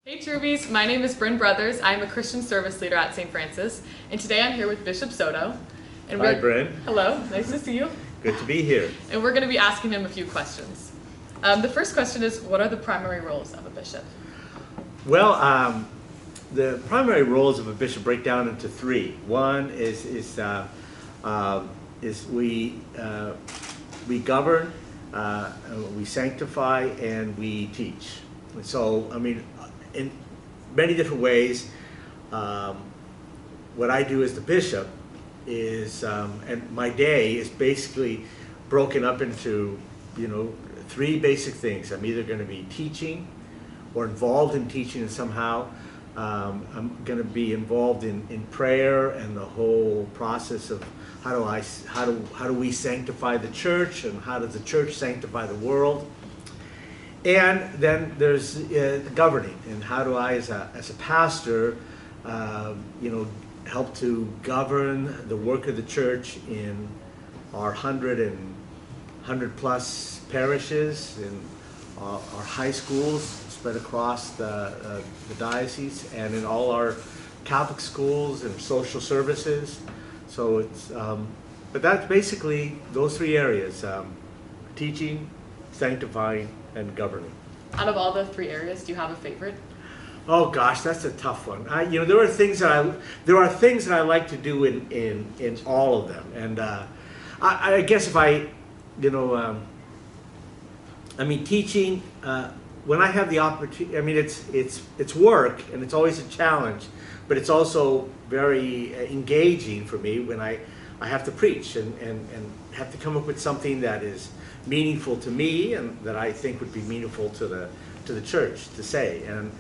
Hey Troubies, my name is Bryn Brothers. I'm a Christian service leader at St. Francis, and today I'm here with Bishop Soto. And Hi, Bryn. Hello, nice to see you. Good to be here. And we're going to be asking him a few questions. The first question is, what are the primary roles of a bishop? Well, the primary roles of a bishop break down into three. One is we govern, we sanctify, and we teach. And so, I mean, in many different ways, what I do as the bishop is, and my day is basically broken up into, three basic things. I'm either going to be teaching or involved in teaching somehow. I'm going to be involved in prayer and the whole process of how do we sanctify the church, and how does the church sanctify the world. And then there's governing, and how do I, as a pastor, help to govern the work of the church in our 100 plus parishes, in our high schools spread across the diocese, and in all our Catholic schools and social services. So it's, but that's basically those three areas: teaching, sanctifying, and governing. Out of all the three areas, do you have a favorite? Oh gosh, that's a tough one. There are things that I like to do in all of them, and I guess if teaching. When I have the opportunity, it's work and it's always a challenge, but it's also very engaging for me when I have to preach and have to come up with something that is meaningful to me and that I think would be meaningful to the church to say. And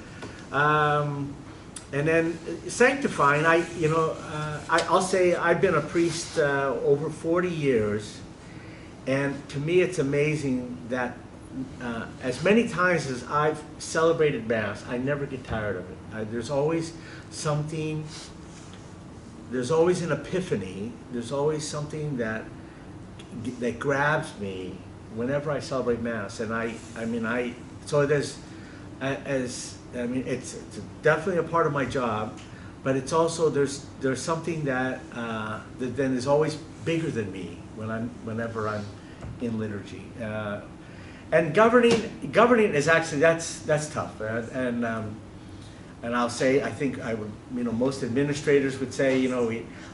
then sanctifying, I'll say I've been a priest over 40 years, and to me it's amazing that as many times as I've celebrated Mass, I never get tired of it. There's always something, there's always an epiphany, there's always something that grabs me whenever I celebrate Mass. And it's definitely a part of my job, but it's also, there's something that then is always bigger than me whenever I'm in liturgy. And governing is actually, that's tough, and I'll say, I think I would, most administrators would say,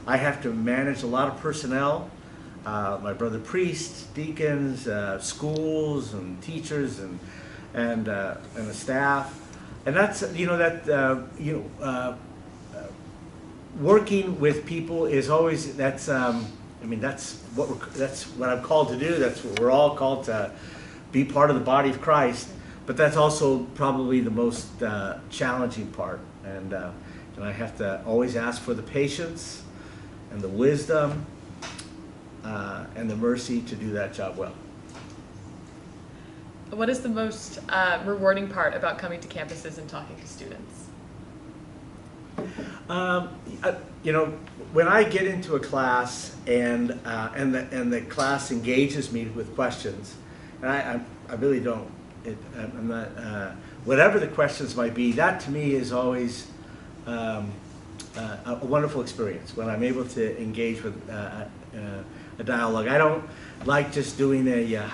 I have to manage a lot of personnel, my brother priests, deacons, schools, and teachers, and a staff, and that's working with people is always that's what I'm called to do. That's what we're all called to. Be part of the body of Christ, but that's also probably the most challenging part, and I have to always ask for the patience and the wisdom and the mercy to do that job well. What is the most rewarding part about coming to campuses and talking to students? When I get into a class and the class engages me with questions. And I really don't. I'm not. Whatever the questions might be, that to me is always a wonderful experience when I'm able to engage with a dialogue. I don't like just doing a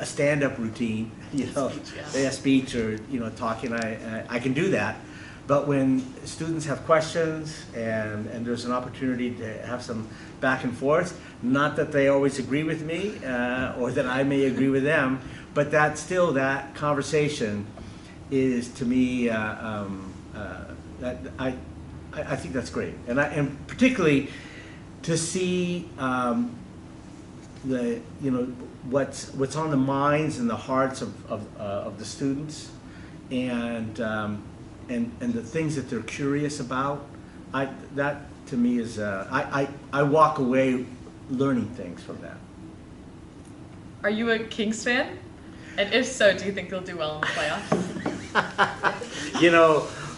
stand-up routine, a speech or talking. I can do that. But when students have questions and there's an opportunity to have some back and forth, not that they always agree with me or that I may agree with them, but that conversation is to me that I think that's great, and particularly to see what's on the minds and the hearts of the students, and the things that they're curious about. That to me is I walk away learning things from that. Are you a Kings fan? And if so, do you think they'll do well in the playoffs?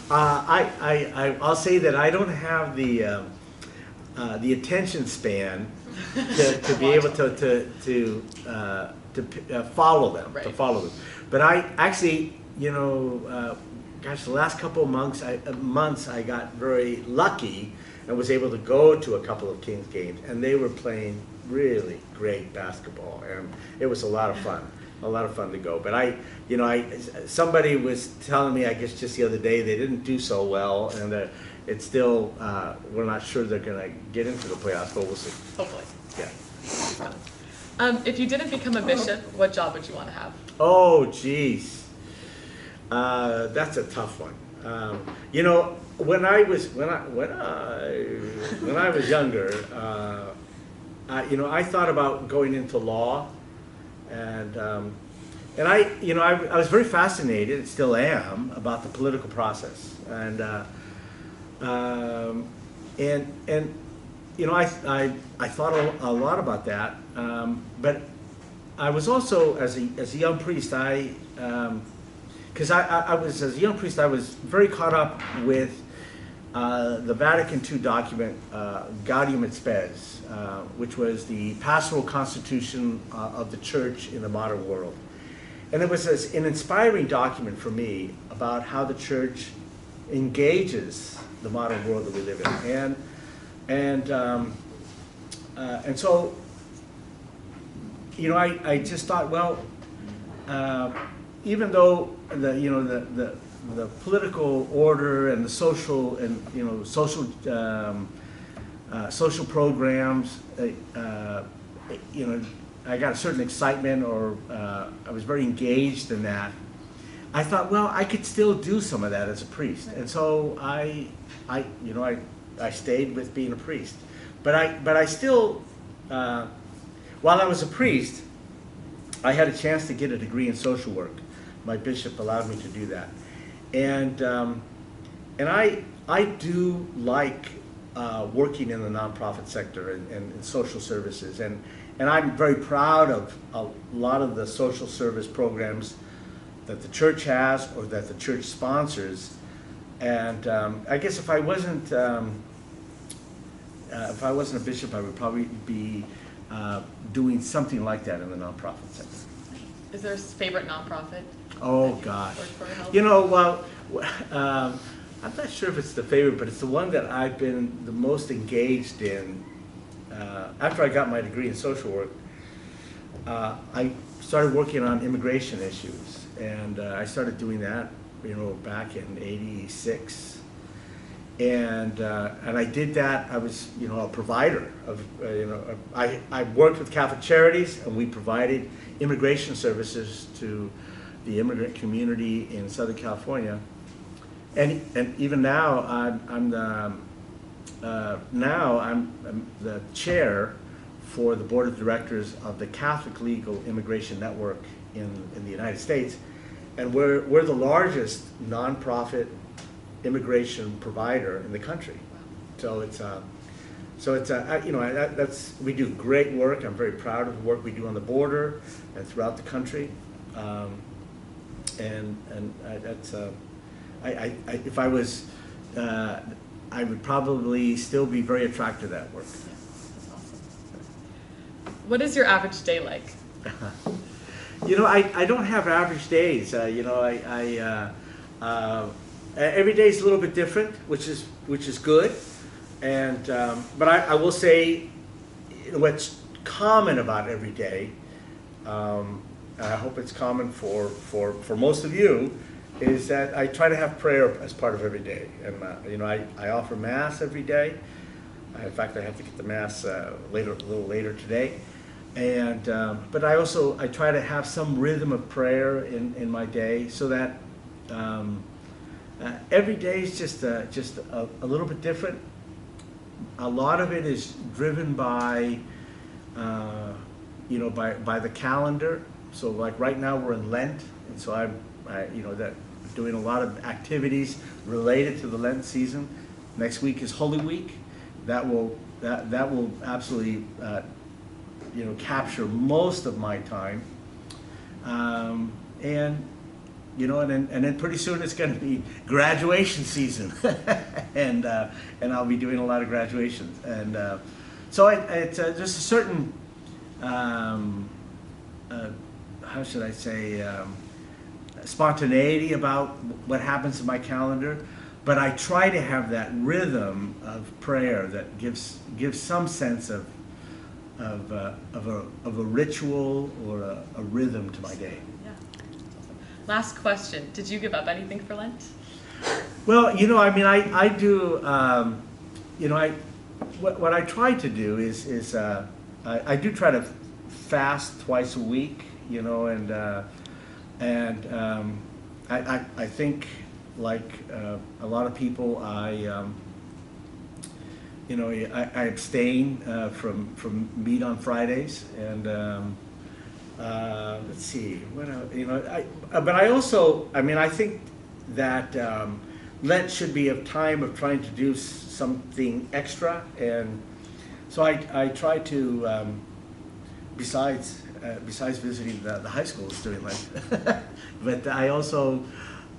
I'll say that I don't have the attention span to be able to follow them, right. to follow them. But I actually, gosh, the last couple of months I got very lucky and was able to go to a couple of Kings games, and they were playing really great basketball, and it was a lot of fun to go. But somebody was telling me, I guess just the other day, they didn't do so well, and it's still, we're not sure they're going to get into the playoffs, but we'll see. Hopefully. Yeah. If you didn't become a bishop, what job would you want to have? Oh, geez. That's a tough one. When I was younger, I thought about going into law, and I was very fascinated, and still am, about the political process, and I thought a lot about that, but I was also, as a young priest, because as a young priest, I was very caught up with the Vatican II document, Gaudium et Spes, which was the pastoral constitution of the church in the modern world. And it was an inspiring document for me about how the church engages the modern world that we live in. And so, I just thought, well, even though the political order and the social and social programs, I got a certain excitement, or I was very engaged in that. I thought, well, I could still do some of that as a priest, and so I stayed with being a priest. But I still, while I was a priest, I had a chance to get a degree in social work. My bishop allowed me to do that, and I do like working in the nonprofit sector and social services, and I'm very proud of a lot of the social service programs that the church has or that the church sponsors. And I guess if I wasn't a bishop, I would probably be doing something like that in the nonprofit sector. Is there a favorite nonprofit? Oh gosh, I'm not sure if it's the favorite, but it's the one that I've been the most engaged in. After I got my degree in social work, I started working on immigration issues, and I started doing that, back in '86. And I did that. I was, a provider of, I worked with Catholic Charities, and we provided immigration services to the immigrant community in Southern California. And even now, I'm the chair for the board of directors of the Catholic Legal Immigration Network in the United States, and we're the largest nonprofit immigration provider in the country. So we do great work. I'm very proud of the work we do on the border and throughout the country, if I was, I would probably still be very attracted to that work. Yeah, that's awesome. What is your average day like? I don't have average days. Every day is a little bit different, which is good. And but I will say, what's common about every day, and I hope it's common for most of you, is that I try to have prayer as part of every day. And I offer Mass every day. In fact, I have to get the Mass a little later today. And but I try to have some rhythm of prayer in my day, so that every day is just a little bit different. A lot of it is driven by by the calendar. So like right now we're in Lent, and so I'm doing a lot of activities related to the Lent season. Next week is Holy Week. That will absolutely capture most of my time. And then pretty soon it's going to be graduation season, and I'll be doing a lot of graduations, and so it's just a certain how should I say, spontaneity about what happens in my calendar, but I try to have that rhythm of prayer that gives some sense of a ritual or a rhythm to my day. Yeah. Last question. Did you give up anything for Lent? Well, you know, I mean, I do, you know, what I try to do is I do try to fast twice a week, you know, and I think, like a lot of people, you know, I abstain from meat on Fridays, and let's see, what else, you know, but I also, I mean, I think that Lent should be a time of trying to do something extra, and so I try to, besides visiting the high schools during Lent, but I also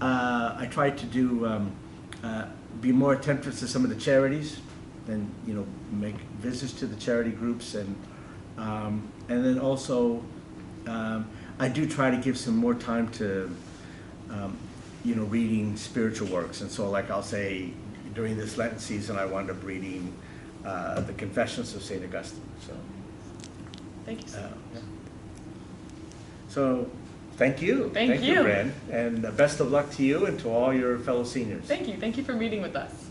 I try to do be more attentive to some of the charities, and you know, make visits to the charity groups, and then also I do try to give some more time to you know, reading spiritual works, and so like I'll say during this Lenten season I wound up reading the Confessions of St. Augustine. So thank you so much. Yeah. So thank you. Thank you, Bryn, and best of luck to you and to all your fellow seniors. Thank you for meeting with us.